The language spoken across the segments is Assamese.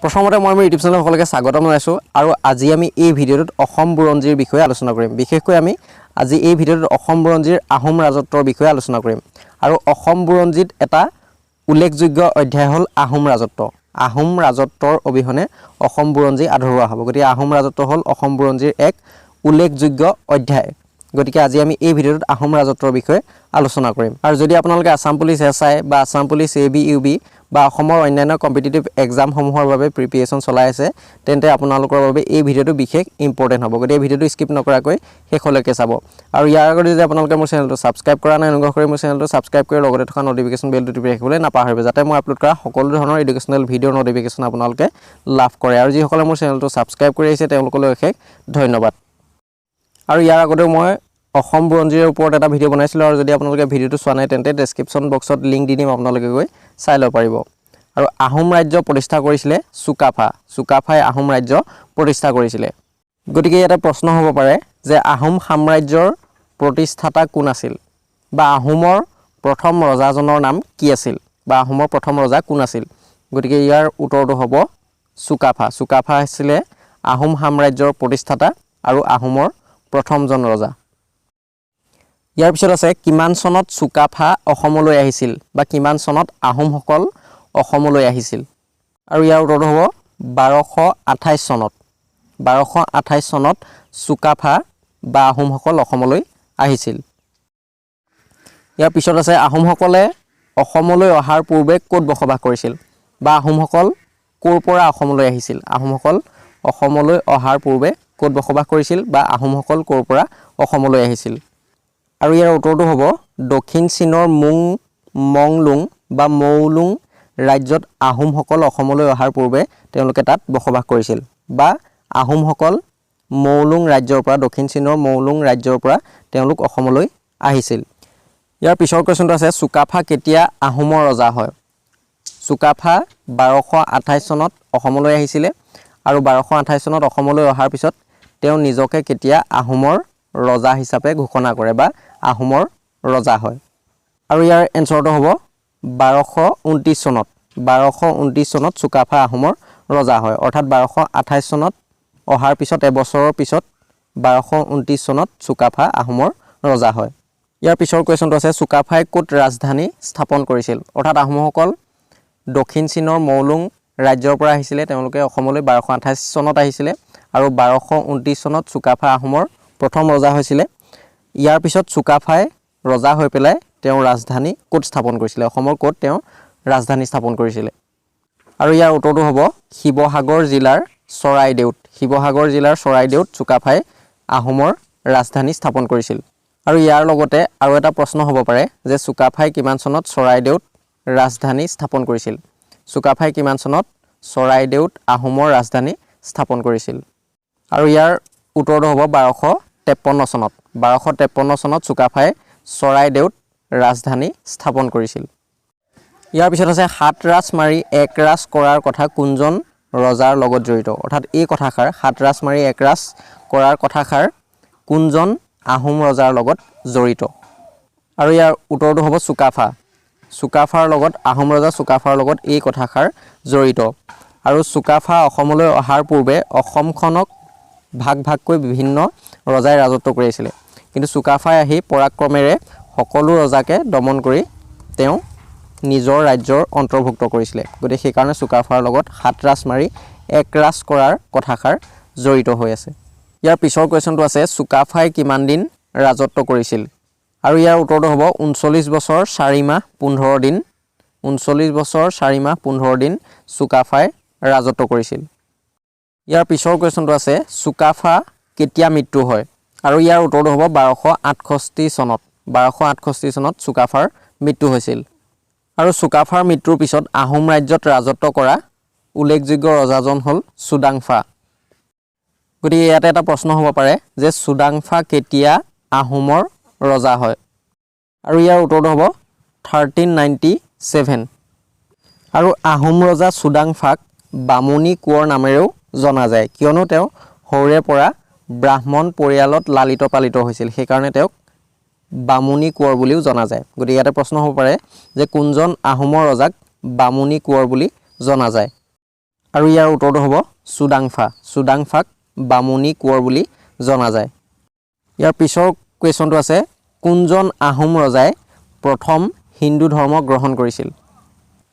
প্ৰথমতে মই মোৰ ইউটিউব চেনেল সকলোকে স্বাগতম জনাইছোঁ আৰু আজি আমি এই ভিডিঅ'টোত অসম বুৰঞ্জীৰ বিষয়ে আলোচনা কৰিম। বিশেষকৈ আমি আজি এই ভিডিঅ'টোত অসম বুৰঞ্জীৰ আহোম ৰাজত্বৰ বিষয়ে আলোচনা কৰিম আৰু অসম বুৰঞ্জীত এটা উল্লেখযোগ্য অধ্যায় হ'ল আহোম ৰাজত্ব। আহোম ৰাজত্বৰ অবিহনে অসম বুৰঞ্জী আধৰুৱা হ'ব। গতিকে আহোম ৰাজত্ব হ'ল অসম বুৰঞ্জীৰ এক উল্লেখযোগ্য অধ্যায়। গতিকে আজি আমি এই ভিডিঅ'টোত আহোম ৰাজত্বৰ বিষয়ে আলোচনা কৰিম। আৰু যদি আপোনালোকে আসাম পুলিচ এছআই বা আসাম পুলিচ AB UB বা অসমৰ অন্যান্য কম্পিটিটিভ এক্সামসমূহৰ বাবে প্ৰিপেৰেশ্যন চলাই আছে তেন্তে আপোনালোকৰ বাবে এই ভিডিঅ'টো বিশেষ ইম্পৰ্টেণ্ট হ'ব। গতিকে এই ভিডিঅ'টো স্কিপ নকৰাকৈ শেষলৈকে চাব। আৰু ইয়াৰ আগতে যদি আপোনালোকে মোৰ চেনেলটো ছাবস্ক্ৰাইব কৰা নাই অনুগ্ৰহ কৰি মোৰ চেনেলটো ছাবস্ক্ৰাইব কৰি লগতে থকা ন'টিফিকেশ্যন বেলটো টিপি ৰাখিবলৈ নাপাহৰিব, যাতে মই আপলোড কৰা সকলো ধৰণৰ এডুকেশ্যনেল ভিডিঅ'ৰ ন'টিফিকেশ্যন আপোনালোকে লাভ কৰে। আৰু যিসকলে মোৰ চেনেলটো ছাবস্ক্ৰাইব কৰি আহিছে তেওঁলোকলৈ অশেষ ধন্যবাদ। আৰু ইয়াৰ আগতেও মই অসম বুৰঞ্জীৰ ওপৰত এটা ভিডিঅ' বনাইছিলোঁ, আৰু যদি আপোনালোকে ভিডিঅ'টো চোৱা নাই তেন্তে ডেছক্ৰিপশ্যন বক্সত লিংক দি দিম, আপোনালোকে গৈ চাই ল'ব পাৰিব। আৰু আহোম ৰাজ্য প্ৰতিষ্ঠা কৰিছিলে চুকাফা। চুকাফাই আহোম ৰাজ্য প্ৰতিষ্ঠা কৰিছিলে। গতিকে ইয়াতে প্ৰশ্ন হ'ব পাৰে যে আহোম সাম্ৰাজ্যৰ প্ৰতিষ্ঠাতা কোন আছিল, বা আহোমৰ প্ৰথম ৰজাজনৰ নাম কি আছিল, বা আহোমৰ প্ৰথম ৰজা কোন আছিল। গতিকে ইয়াৰ উত্তৰটো হ'ব চুকাফা। চুকাফা আছিলে আহোম সাম্ৰাজ্যৰ প্ৰতিষ্ঠাতা আৰু আহোমৰ প্ৰথমজন ৰজা। ইয়াৰ পিছত আছে কিমান চনত চুকাফা অসমলৈ আহিছিল, বা কিমান চনত আহোমসকল অসমলৈ আহিছিল। আৰু ইয়াৰ উত্তৰটো হ'ব 1228 চনত। 1228 চনত চুকাফা বা আহোমসকল অসমলৈ আহিছিল। ইয়াৰ পিছত আছে আহোমসকলে অসমলৈ অহাৰ পূৰ্বে ক'ত বসবাস কৰিছিল, বা আহোমসকল ক'ৰ পৰা অসমলৈ আহিছিল। আহোমসকল অসমলৈ অহাৰ পূৰ্বে ক'ত বসবাস কৰিছিল, বা আহোমসকল ক'ৰ পৰা অসমলৈ আহিছিল। আৰু ইয়াৰ উত্তৰটো হ'ব দক্ষিণ চীনৰ মংলুং বা মৌলুং ৰাজ্যত আহোমসকল অসমলৈ অহাৰ পূৰ্বে তেওঁলোকে তাত বসবাস কৰিছিল, বা আহোমসকল মৌলুং ৰাজ্যৰ পৰা, দক্ষিণ চীনৰ মৌলুং ৰাজ্যৰ পৰা তেওঁলোক অসমলৈ আহিছিল। ইয়াৰ পিছৰ কুৱেশ্যনটো আছে চুকাফা কেতিয়া আহোমৰ ৰজা হয়। চুকাফা 1228 চনত অসমলৈ আহিছিলে, আৰু 1228 চনত অসমলৈ অহাৰ পিছত তেওঁ নিজকে কেতিয়া আহোমৰ ৰজা হিচাপে ঘোষণা কৰে, বা আহোমৰ ৰজা হয়। আৰু ইয়াৰ এনচাৰটো হ'ব 1229 চনত। 1229 চনত চুকাফা আহোমৰ ৰজা হয়, অৰ্থাৎ 1228 চনত অহাৰ পিছত এবছৰৰ পিছত 1229 চনত চুকাফা আহোমৰ ৰজা হয়। ইয়াৰ পিছৰ কুৱেশ্যনটো আছে চুকাফাই ক'ত ৰাজধানী স্থাপন কৰিছিল, অৰ্থাৎ আহোমসকল দক্ষিণ চীনৰ মৌলুং ৰাজ্যৰ পৰা আহিছিলে, তেওঁলোকে অসমলৈ 1228 চনত আহিছিলে, আৰু 1229 চনত চুকাফা আহোমৰ প্ৰথম ৰজা হৈছিলে। ইয়াৰ পিছত চুকাফাই ৰজা হৈ পেলাই তেওঁ ৰাজধানী ক'ত স্থাপন কৰিছিলে, অসমৰ ক'ত তেওঁ ৰাজধানী স্থাপন কৰিছিলে। আৰু ইয়াৰ উত্তৰটো হ'ব শিৱসাগৰ জিলাৰ চৰাইদেউত। শিৱসাগৰ জিলাৰ চৰাইদেউত চুকাফাই আহোমৰ ৰাজধানী স্থাপন কৰিছিল। আৰু ইয়াৰ লগতে আৰু এটা প্ৰশ্ন হ'ব পাৰে যে চুকাফাই কিমান চনত চৰাইদেউত ৰাজধানী স্থাপন কৰিছিল। চুকাফাই কিমান চনত চৰাইদেউত আহোমৰ ৰাজধানী স্থাপন কৰিছিল। আৰু ইয়াৰ উত্তৰটো হ'ব 1253 চনত। 1253 চনত চুকাফাই চৰাইদেউত ৰাজধানী স্থাপন কৰিছিল। ইয়াৰ পিছত আছে 7 ৰাজ মাৰি 1 ৰাজ কৰাৰ কথা কোনজন ৰজাৰ লগত জড়িত, অৰ্থাৎ এই কথাষাৰ 7 ৰাজ মাৰি 1 ৰাজ কৰাৰ কথাষাৰ কোনজন আহোম ৰজাৰ লগত জড়িত। আৰু ইয়াৰ উত্তৰটো হ'ব চুকাফা। চুকাফাৰ লগত, আহোম ৰজা চুকাফাৰ লগত এই কথাষাৰ জড়িত। আৰু চুকাফা অসমলৈ অহাৰ পূৰ্বে অসমখনক ভাগ ভাগকৈ বিভিন্ন ৰজাই ৰাজত্ব কৰিছিলে, কিন্তু চুকাফাই আহি পৰাক্ৰমেৰে সকলো ৰজাকে দমন কৰি তেওঁ নিজৰ ৰাজ্যৰ অন্তৰ্ভুক্ত কৰিছিলে। গতিকে সেইকাৰণে চুকাফাৰ লগত 7 ৰাজ মাৰি 1 ৰাজ কৰাৰ কথাষাৰ জড়িত হৈ আছে। ইয়াৰ পিছৰ কুৱেশ্যনটো আছে চুকাফাই কিমান দিন ৰাজত্ব কৰিছিল। আৰু ইয়াৰ উত্তৰটো হ'ব 39 বছৰ 4 মাহ 15 দিন। 39 বছৰ 4 মাহ 15 দিন চুকাফাই ৰাজত্ব কৰিছিল। ইয়াৰ পিছৰ কুৱেশ্যনটো আছে চুকাফা কেতিয়া মৃত্যু হয়। আৰু ইয়াৰ উত্তৰটো হ'ব 1268 চনত। 1268 চনত চুকাফাৰ মৃত্যু হৈছিল। আৰু চুকাফাৰ মৃত্যুৰ পিছত আহোম ৰাজ্যত ৰাজত্ব কৰা উল্লেখযোগ্য ৰজাজন হ'ল চুডাংফা। গতিকে ইয়াতে এটা প্ৰশ্ন হ'ব পাৰে যে চুডাংফা কেতিয়া আহোমৰ ৰজা হয়। আৰু ইয়াৰ উত্তৰটো হ'ব 1397। আৰু আহোম ৰজা চুডাংফাক বামুণী কোঁৱৰ নামেৰেও জনা যায়, কিয়নো তেওঁ সৰুৰে পৰা ব্ৰাহ্মণ পৰিয়ালত লালিত পালিত হৈছিল, সেইকাৰণে তেওঁক বামুণী কোঁৱৰ বুলিও জনা যায়। গতিকে ইয়াতে প্ৰশ্ন হ'ব পাৰে যে কোনজন আহোমৰ ৰজাক বামুণী কোঁৱৰ বুলি জনা যায়। আৰু ইয়াৰ উত্তৰটো হ'ব চুডাংফা। চুডাংফাক বামুণী কোঁৱৰ বুলি জনা যায়। ইয়াৰ পিছৰ কুৱেশ্যনটো আছে কোনজন আহোম ৰজাই প্ৰথম হিন্দু ধৰ্ম গ্ৰহণ কৰিছিল?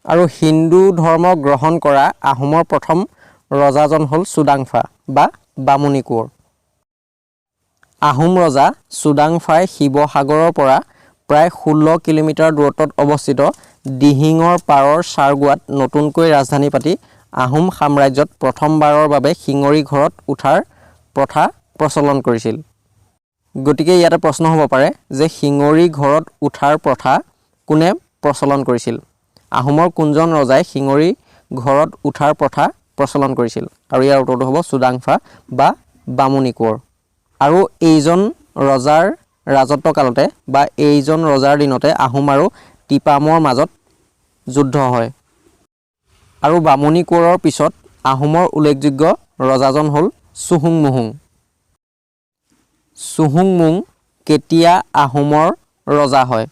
আৰু হিন্দু ধৰ্ম গ্ৰহণ কৰা আহোমৰ প্ৰথম ৰজাজন হ'ল চুডাংফা বা বামুণী কোঁৱৰ। আহোম ৰজা চুডাংফাই শিৱসাগৰৰ পৰা প্ৰায় 16 কিলোমিটাৰ দূৰত্বত অৱস্থিত দিহিঙৰ পাৰৰ চাৰগোৱাত নতুনকৈ ৰাজধানী পাতি আহোম সাম্ৰাজ্যত প্ৰথমবাৰৰ বাবে শিঙৰি ঘৰত উঠাৰ প্ৰথা প্ৰচলন কৰিছিল। গতিকে ইয়াতে প্ৰশ্ন হ'ব পাৰে যে শিঙৰি ঘৰত উঠাৰ প্ৰথা কোনে প্ৰচলন কৰিছিল? আহোমৰ কোনজন ৰজাই শিঙৰি ঘৰত উঠাৰ প্ৰথা প্ৰচলন কৰিছিল? আৰু ইয়াৰ উত্তৰটো হ'ব চুডাংফা বা বামুণী কোঁৱৰ। আৰু এইজন ৰজাৰ ৰাজত্বকালতে বা এইজন ৰজাৰ দিনতে আহোম আৰু তিপামৰ মাজত যুদ্ধ হয়। আৰু বামুণী কোঁৱৰৰ পিছত আহোমৰ উল্লেখযোগ্য ৰজাজন হ'ল চুহুংমুহুং। চুহুংমুং কেতিয়া আহোমৰ ৰজা হয়?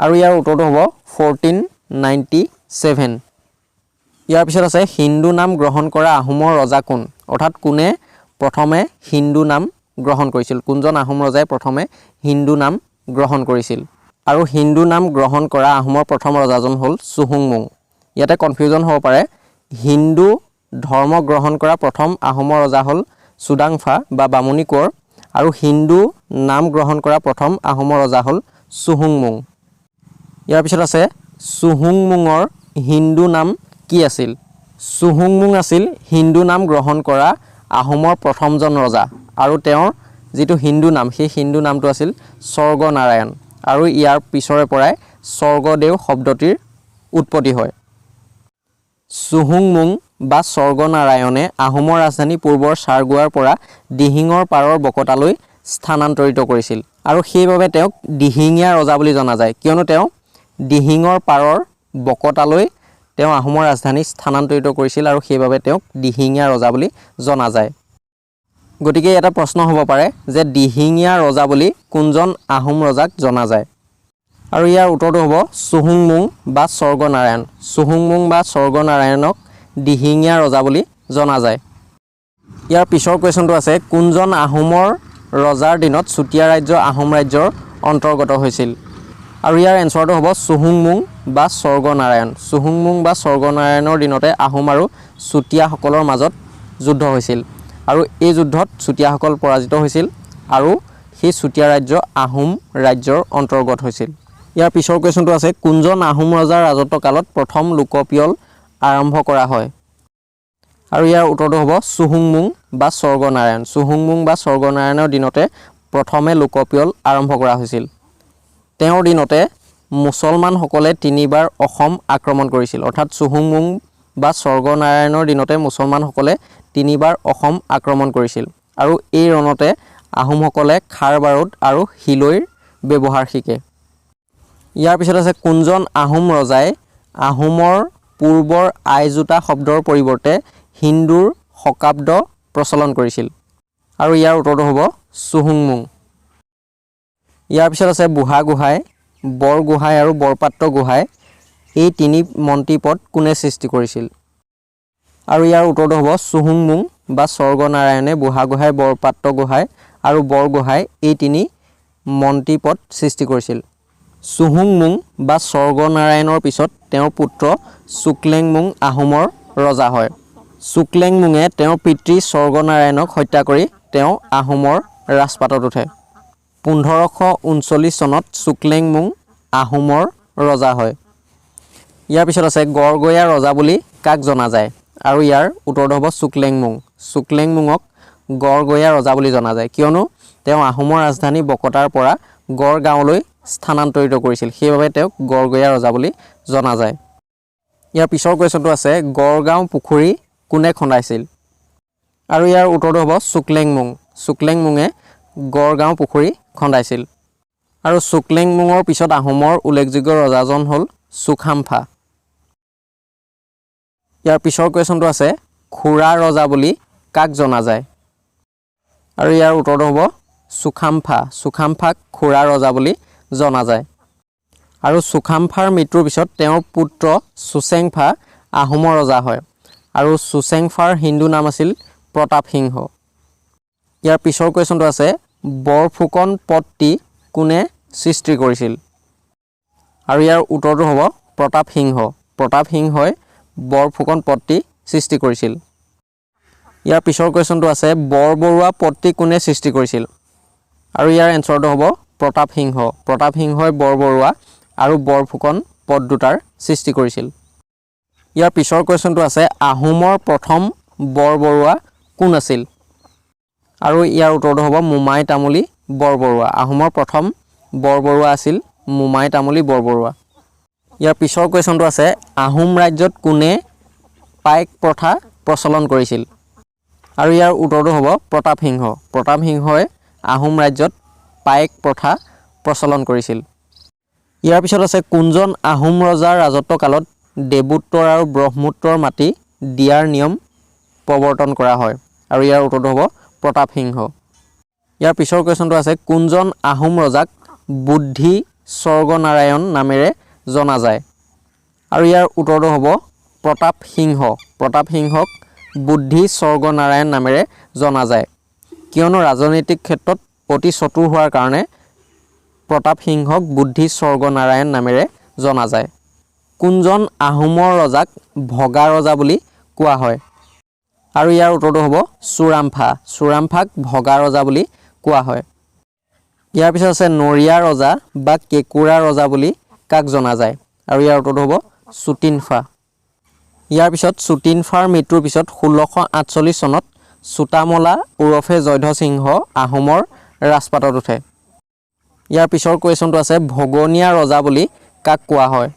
আৰু ইয়াৰ উত্তৰটো হ'ব 1497। ইয়াৰ পিছত আছে হিন্দু নাম গ্ৰহণ কৰা আহোমৰ ৰজা কোন? অৰ্থাৎ কোনে প্ৰথমে হিন্দু নাম গ্ৰহণ কৰিছিল? কোনজন আহোম ৰজাই প্ৰথমে হিন্দু নাম গ্ৰহণ কৰিছিল? আৰু হিন্দু নাম গ্ৰহণ কৰা আহোমৰ প্ৰথম ৰজাজন হ'ল চুহুংমুং। ইয়াতে কনফিউজন হ'ব পাৰে। হিন্দু ধৰ্ম গ্ৰহণ কৰা প্ৰথম আহোমৰ ৰজা হ'ল চুডাংফা বা বামুণী কোঁৱৰ আৰু হিন্দু নাম গ্ৰহণ কৰা প্ৰথম আহোমৰ ৰজা হ'ল চুহুংমুং। ইয়াৰ পিছত আছে চুহুংমুঙৰ হিন্দু নাম কি আছিল? চুহুংমুং আছিল হিন্দু নাম গ্ৰহণ কৰা আহোমৰ প্ৰথমজন ৰজা আৰু তেওঁৰ যিটো হিন্দু নাম সেই হিন্দু নামটো আছিল স্বৰ্গনাৰায়ণ আৰু ইয়াৰ পিছৰে পৰাই স্বৰ্গদেউ শব্দটিৰ উৎপত্তি হয়। চুহুংমুং বা স্বৰ্গনাৰায়ণে আহোমৰ ৰাজধানী পূৰ্বৰ চাৰগোৱাৰ পৰা দিহিঙৰ পাৰৰ বকতালৈ স্থানান্তৰিত কৰিছিল আৰু সেইবাবে তেওঁক দিহিঙীয়া ৰজা বুলি জনা যায়, কিয়নো তেওঁ দিহিঙৰ পাৰৰ বকতালৈ তেওঁ আহোমৰ ৰাজধানী স্থানান্তৰিত কৰিছিল আৰু সেইবাবে তেওঁক দিহিঙীয়া ৰজা বুলি জনা যায়। গতিকে এটা প্ৰশ্ন হ'ব পাৰে যে দিহিঙীয়া ৰজা বুলি কোনজন আহোম ৰজাক জনা যায়? আৰু ইয়াৰ উত্তৰটো হ'ব চুহুংমুং বা স্বৰ্গনাৰায়ণ। চুহুংমুং বা স্বৰ্গনাৰায়ণক দিহিঙীয়া ৰজা বুলি জনা যায়। ইয়াৰ পিছৰ কুৱেশ্যনটো আছে কোনজন আহোমৰ ৰজাৰ দিনত চুতীয়া ৰাজ্য আহোম ৰাজ্যৰ অন্তৰ্গত হৈছিল? আৰু ইয়াৰ এনচাৰটো হ'ব চুহুংমুং বা স্বৰ্গনাৰায়ণ। চুহুংমুং বা স্বৰ্গনাৰায়ণৰ দিনতে আহোম আৰু চুতীয়াসকলৰ মাজত যুদ্ধ হৈছিল আৰু এই যুদ্ধত চুতীয়াসকল পৰাজিত হৈছিল আৰু সেই চুতীয়া ৰাজ্য আহোম ৰাজ্যৰ অন্তৰ্গত হৈছিল। ইয়াৰ পিছৰ কুৱেশ্যনটো আছে কোনজন আহোম ৰজাৰ ৰাজত্বকালত প্ৰথম লোকপিয়ল আৰম্ভ কৰা হয়? আৰু ইয়াৰ উত্তৰটো হ'ব চুহুংমুং বা স্বৰ্গনাৰায়ণ। চুহুংমুং বা স্বৰ্গনাৰায়ণৰ দিনতে প্ৰথমে লোকপিয়ল আৰম্ভ কৰা হৈছিল। তেওঁৰ দিনতে মুছলমানসকলে 3বাৰ অসম আক্ৰমণ কৰিছিল। অৰ্থাৎ চুহুংমুং বা স্বৰ্গনাৰায়ণৰ দিনতে মুছলমানসকলে 3বাৰ অসম আক্ৰমণ কৰিছিল আৰু এই ৰণতে আহোমসকলে খাৰ বাৰুদ আৰু শিলৈৰ ব্যৱহাৰ শিকে। ইয়াৰ পিছত আছে কোনজন আহোম ৰজাই আহোমৰ পূৰ্বৰ আইজোতা শব্দৰ পৰিৱৰ্তে হিন্দুৰ শকাব্দ প্ৰচলন কৰিছিল? আৰু ইয়াৰ উত্তৰটো হ'ব চুহুংমুং। ইয়াৰ পিছত আছে বুঢ়াগোহাঁই, বৰগোহাঁই আৰু বৰপাত্ৰ গোহাঁই এই 3 মন্ত্ৰীপদ কোনে সৃষ্টি কৰিছিল? আৰু ইয়াৰ উত্তৰটো হ'ব চুহুংমুং বা স্বৰ্গনাৰায়ণে বুঢ়াগোহাঁই, বৰপাত্ৰ গোহাঁই আৰু বৰগোহাঁই এই 3 মন্ত্ৰীপদ সৃষ্টি কৰিছিল। চুহুংমুং বা স্বৰ্গনাৰায়ণৰ পিছত তেওঁৰ পুত্ৰ চুকলেংমুং আহোমৰ ৰজা হয়। চুকলেংমুঙে তেওঁৰ পিতৃ স্বৰ্গনাৰায়ণক হত্যা কৰি তেওঁ আহোমৰ ৰাজপাটত উঠে। 1539 চনত চুকলেংমুং আহোমৰ ৰজা হয়। ইয়াৰ পিছত আছে গড়গঞা ৰজা বুলি কাক জনা যায়? আৰু ইয়াৰ উত্তৰটো হ'ব চুকলেংমুং। চুকলেংমুঙক গড়গঞা ৰজা বুলি জনা যায় কিয়নো তেওঁ আহোমৰ ৰাজধানী বকতাৰ পৰা গড়গাঁৱলৈ স্থানান্তৰিত কৰিছিল, সেইবাবে তেওঁক গড়গঞা ৰজা বুলি জনা যায়। ইয়াৰ পিছৰ কুৱেশ্যনটো আছে গড়গাঁও পুখুৰী কোনে খন্দাইছিল? আৰু ইয়াৰ উত্তৰটো হ'ব চুকলেংমুং। চুকলেংমুঙে গড়গাঁও পুখুৰী খন্দাইছিল। আৰু চুকলেংমুঙৰ পিছত আহোমৰ উল্লেখযোগ্য ৰজাজন হ'ল চুকাম্ফা। ইয়াৰ পিছৰ কুৱেশ্যনটো আছে খুৰা ৰজা বুলি কাক জনা যায়? আৰু ইয়াৰ উত্তৰটো হ'ব চুকাম্ফা। চুকাম্ফাক খুৰা ৰজা বুলি জনা যায়। আৰু চুকাম্ফাৰ মৃত্যুৰ পিছত তেওঁৰ পুত্ৰ চুচেংফা আহোমৰ ৰজা হয় আৰু চুচেংফাৰ হিন্দু নাম আছিল প্ৰতাপ সিংহ। ইয়াৰ পিছৰ কুৱেশ্যনটো আছে বৰফুকন পদটি কোনে সৃষ্টি কৰিছিল? আৰু ইয়াৰ উত্তৰটো হ'ব প্ৰতাপ সিংহ। প্ৰতাপ সিংহই বৰফুকন পদটি সৃষ্টি কৰিছিল। ইয়াৰ পিছৰ কুৱেশ্যনটো আছে বৰবৰুৱা পদটি কোনে সৃষ্টি কৰিছিল? আৰু ইয়াৰ এনচাৰটো হ'ব প্ৰতাপ সিংহ। প্ৰতাপ সিংহই বৰবৰুৱা আৰু বৰফুকন পদ দুটাৰ সৃষ্টি কৰিছিল। ইয়াৰ পিছৰ কুৱেশ্যনটো আছে আহোমৰ প্ৰথম বৰবৰুৱা কোন আছিল? আৰু ইয়াৰ উত্তৰটো হ'ব মোমাই তামুলী বৰবৰুৱা। আহোমৰ প্ৰথম বৰবৰুৱা আছিল মোমাই তামুলী বৰবৰুৱা। ইয়াৰ পিছৰ কুৱেশ্যনটো আছে আহোম ৰাজ্যত কোনে পাইক প্ৰথা প্ৰচলন কৰিছিল? আৰু ইয়াৰ উত্তৰটো হ'ব প্ৰতাপ সিংহ। প্ৰতাপ সিংহই আহোম ৰাজ্যত পাইক প্ৰথা প্ৰচলন কৰিছিল। ইয়াৰ পিছত আছে কোনজন আহোম ৰজাৰ ৰাজত্ব কালত দেৱোত্তৰ আৰু ব্ৰহ্মোত্তৰ মাটি দিয়াৰ নিয়ম প্ৰৱৰ্তন কৰা হয়? আৰু ইয়াৰ উত্তৰটো হ'ব প্ৰতাপ সিংহ। ইয়াৰ পিছৰ কুৱেশ্যনটো আছে কোনজন আহোম ৰজাক বুদ্ধি স্বৰ্গনাৰায়ণ নামেৰে জনা যায়? আৰু ইয়াৰ উত্তৰটো হ'ব প্ৰতাপ সিংহ। প্ৰতাপ সিংহক বুদ্ধি স্বৰ্গনাৰায়ণ নামেৰে জনা যায়, কিয়নো ৰাজনৈতিক ক্ষেত্ৰত অতি চতুৰ হোৱাৰ কাৰণে প্ৰতাপ সিংহক বুদ্ধি স্বৰ্গনাৰায়ণ নামেৰে জনা যায়। কোনজন আহোমৰ ৰজাক ভগা ৰজা বুলি কোৱা হয়? আৰু ইয়াৰ উত্তৰটো হ'ব চুৰামফা। চুৰামফাক ভগা ৰজা বুলি কোৱা হয়। ইয়াৰ পিছত আছে নৰিয়া ৰজা বা কেঁকুৰা ৰজা বুলি কাক জনা যায়? আৰু ইয়াৰ উত্তৰটো হ'ব চুটিনফা। ইয়াৰ পিছত চুটিনফাৰ মৃত্যুৰ পিছত 1648 চনত চুটামলা ওৰফে জয়ধ্বজ সিংহ আহোমৰ ৰাজপাটত উঠে। ইয়াৰ পিছৰ কুৱেশ্যনটো আছে ভগনীয়া ৰজা বুলি কাক কোৱা হয়?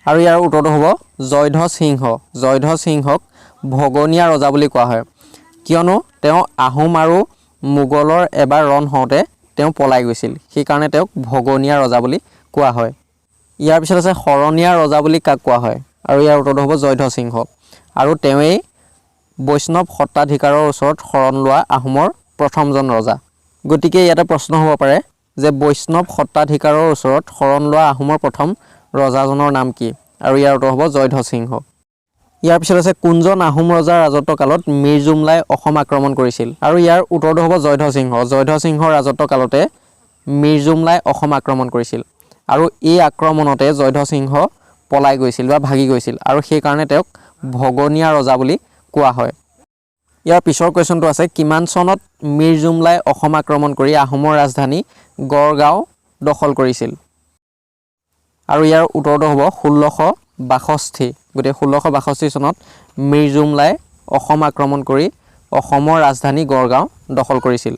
আৰু ইয়াৰ উত্তৰটো হ'ব জয়ধ্বজ সিংহ। জয়ধ্বজ সিংহক ভগনীয়া ৰজা বুলি কোৱা হয়, কিয়নো তেওঁ আহোম আৰু মোগলৰ এবাৰ ৰণ হওঁতে তেওঁ পলাই গৈছিল, সেইকাৰণে তেওঁক ভগনীয়া ৰজা বুলি কোৱা হয়। ইয়াৰ পিছত আছে শৰণীয়া ৰজা বুলি কাক কোৱা হয়? আৰু ইয়াৰ উত্তৰটো হ'ব জয়ধ্বজ সিংহ। আৰু তেওঁৱেই বৈষ্ণৱ সত্ৰাধিকাৰৰ ওচৰত শৰণ লোৱা আহোমৰ প্ৰথমজন ৰজা। গতিকে ইয়াতে প্ৰশ্ন হ'ব পাৰে যে বৈষ্ণৱ সত্ৰাধিকাৰৰ ওচৰত শৰণ লোৱা আহোমৰ প্ৰথম ৰজাজনৰ নাম কি? আৰু ইয়াৰ উত্তৰ হ'ব জয়ধ্বজ সিংহ। ইয়াৰ পিছত আছে কোনজন আহোম ৰজাৰ ৰাজত্ব কালত মীৰ জুমলাই অসম আক্ৰমণ কৰিছিল? আৰু ইয়াৰ উত্তৰটো হ'ব জয়ধ্বজ সিংহ। জয়ধ্বজ সিংহৰ ৰাজত্ব কালতে মীৰ জুমলাই অসম আক্ৰমণ কৰিছিল, আৰু এই আক্ৰমণতে জয়ধ্বজ সিংহ পলাই গৈছিল বা ভাগি গৈছিল, আৰু সেইকাৰণে তেওঁক ভগনীয়া ৰজা বুলি কোৱা হয়। ইয়াৰ পিছৰ কুৱেশ্যনটো আছে কিমান চনত মীৰ জুমলাই অসম আক্ৰমণ কৰি আহোমৰ ৰাজধানী গড়গাঁও দখল কৰিছিল? আৰু ইয়াৰ উত্তৰটো হ'ব 1662। গতিকে 1662 চনত মীৰ জুমলাই অসম আক্ৰমণ কৰি অসমৰ ৰাজধানী গড়গাঁও দখল কৰিছিল।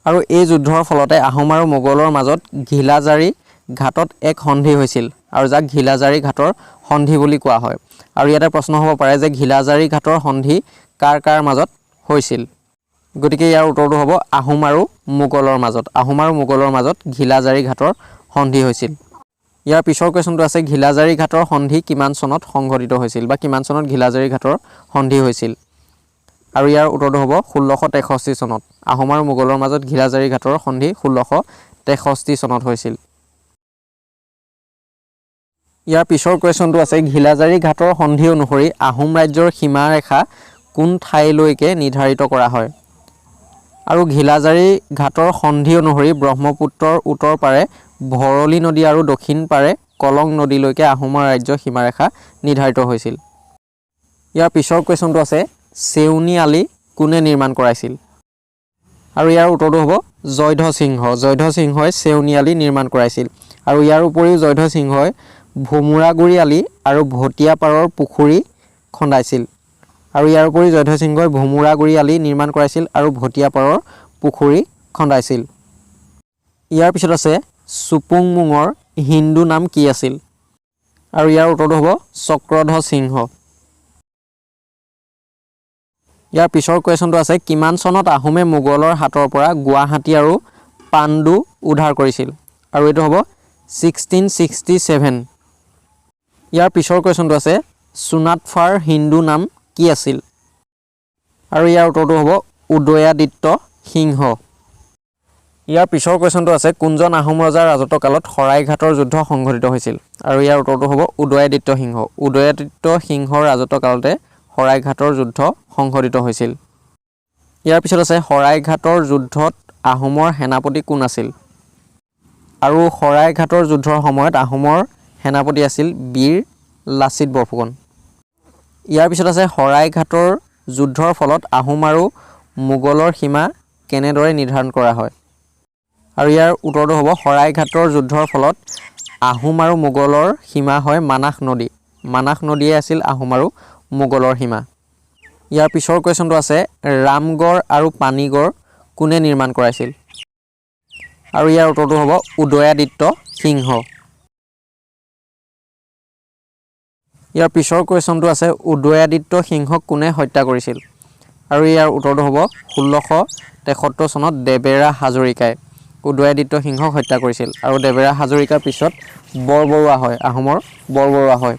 আৰু এই যুদ্ধৰ ফলতে আহোম আৰু মোগলৰ মাজত ঘিলাজাৰী ঘাটত এক সন্ধি হৈছিল, আৰু যাক ঘিলাজাৰী ঘাটৰ সন্ধি বুলি কোৱা হয়। আৰু ইয়াতে প্ৰশ্ন হ'ব পাৰে যে ঘিলাজাৰী ঘাটৰ সন্ধি কাৰ কাৰ মাজত হৈছিল? গতিকে ইয়াৰ উত্তৰটো হ'ব আহোম আৰু মোগলৰ মাজত। আহোম আৰু মোগলৰ মাজত ঘিলাজাৰী ঘাটৰ সন্ধি হৈছিল। ইয়াৰ পিছৰ কুৱেশ্যনটো আছে ঘিলাজাৰী ঘাটৰ সন্ধি কিমান চনত সংঘটিত হৈছিল, বা কিমান চনত ঘিলাজাৰী ঘাটৰ সন্ধি হৈছিল? আৰু ইয়াৰ উত্তৰটো হ'ব 1663 চনত। আহোম আৰু মোগলৰ মাজত ঘিলাজাৰী ঘাটৰ সন্ধি 1663 চনত হৈছিল। ইয়াৰ পিছৰ কুৱেশ্যনটো আছে ঘিলাজাৰী ঘাটৰ সন্ধি অনুসৰি আহোম ৰাজ্যৰ সীমাৰেখা কোন ঠাইলৈকে নিৰ্ধাৰিত কৰা হয়? আৰু ঘিলাজাৰী ঘাটৰ সন্ধি অনুসৰি ব্ৰহ্মপুত্ৰৰ উত্তৰ পাৰে ভৰলী নদী আৰু দক্ষিণ পাৰে কলং নদীলৈকে আহোমৰ ৰাজ্যৰ সীমাৰেখা নিৰ্ধাৰিত হৈছিল। ইয়াৰ পিছৰ কুৱেশ্যনটো আছে চেউনী আলি কোনে নিৰ্মাণ কৰাইছিল? আৰু ইয়াৰ উত্তৰটো হ'ব জয়ধ্বজ সিংহ। জয়ধ্বজ সিংহই চেউনী আলি নিৰ্মাণ কৰাইছিল। আৰু ইয়াৰ উপৰিও জয়ধ্বজ সিংহই ভোমোৰাগুৰি আলি আৰু ভটিয়াপাৰৰ পুখুৰী খন্দাইছিল। আৰু ইয়াৰ উপৰি জয়ধ্বজ সিংহই ভোমোৰাগুৰি আলি নিৰ্মাণ কৰাইছিল আৰু ভটিয়াপাৰৰ পুখুৰী খন্দাইছিল। ইয়াৰ পিছত আছে চুপুংমুঙৰ হিন্দু নাম কি আছিল? আৰু ইয়াৰ উত্তৰটো হ'ব চক্ৰধ্বজ সিংহ। ইয়াৰ পিছৰ কুৱেশ্যনটো আছে কিমান চনত আহোমে মোগলৰ হাতৰ পৰা গুৱাহাটী আৰু পাণ্ডু উদ্ধাৰ কৰিছিল? আৰু এইটো হ'ব 1667। ইয়াৰ পিছৰ কুৱেশ্যনটো আছে চুনাটফাৰ হিন্দু নাম কি আছিল? আৰু ইয়াৰ উত্তৰটো হ'ব উদয়াদিত্য সিংহ। ইয়াৰ পিছৰ কুৱেশ্যনটো আছে কোনজন আহোম ৰজাৰ ৰাজত্ব কালত শৰাইঘাটৰ যুদ্ধ সংঘটিত হৈছিল? আৰু ইয়াৰ উত্তৰটো হ'ব উদয়াদিত্য সিংহ। উদয়াদিত্য সিংহৰ ৰাজত্ব কালতে শৰাইঘাটৰ যুদ্ধ সংঘটিত হৈছিল। ইয়াৰ পিছত আছে শৰাইঘাটৰ যুদ্ধত আহোমৰ সেনাপতি কোন আছিল? আৰু শৰাইঘাটৰ যুদ্ধৰ সময়ত আহোমৰ সেনাপতি আছিল বীৰ লাচিত বৰফুকন। ইয়াৰ পিছত আছে শৰাইঘাটৰ যুদ্ধৰ ফলত আহোম আৰু মোগলৰ সীমা কেনেদৰে নিৰ্ধাৰণ কৰা হয়? আৰু ইয়াৰ উত্তৰটো হ'ব শৰাইঘাটৰ যুদ্ধৰ ফলত আহোম আৰু মোগলৰ সীমা হয় মানাহ নদী। মানাহ নদীয়ে আছিল আহোম আৰু মোগলৰ সীমা। ইয়াৰ পিছৰ কুৱেশ্যনটো আছে ৰামগড় আৰু পানীগড় কোনে নিৰ্মাণ কৰাইছিল? আৰু ইয়াৰ উত্তৰটো হ'ব উদয়াদিত্য সিংহ। ইয়াৰ পিছৰ কুৱেশ্যনটো আছে উদয়াদিত্য সিংহক কোনে হত্যা কৰিছিল? আৰু ইয়াৰ উত্তৰটো হ'ব 1673 চনত দেবেৰা হাজৰিকাই উদয়াদিত্য সিংহক হত্যা কৰিছিল। আৰু দেবেৰা হাজৰিকাৰ পিছত বৰবৰুৱা হয়, আহোমৰ বৰবৰুৱা হয়।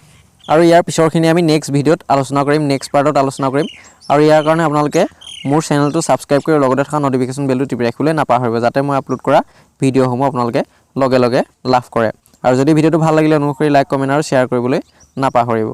আৰু ইয়াৰ পিছৰখিনি আমি নেক্সট ভিডিঅ'ত আলোচনা কৰিম, নেক্সট পাৰ্টত আলোচনা কৰিম। আৰু ইয়াৰ কাৰণে আপোনালোকে মোৰ চেনেলটো ছাবস্ক্ৰাইব কৰি লগতে থকা নটিফিকেশ্যন বেলটো টিপি ৰাখিবলৈ নাপাহৰিব, যাতে মই আপলোড কৰা ভিডিঅ'সমূহ আপোনালোকে লগে লগে লাভ কৰে। আৰু যদি ভিডিঅ'টো ভাল লাগিলে অনুগ্ৰহ কৰি লাইক, কমেণ্ট আৰু শ্বেয়াৰ কৰিবলৈ নাপাহৰিব।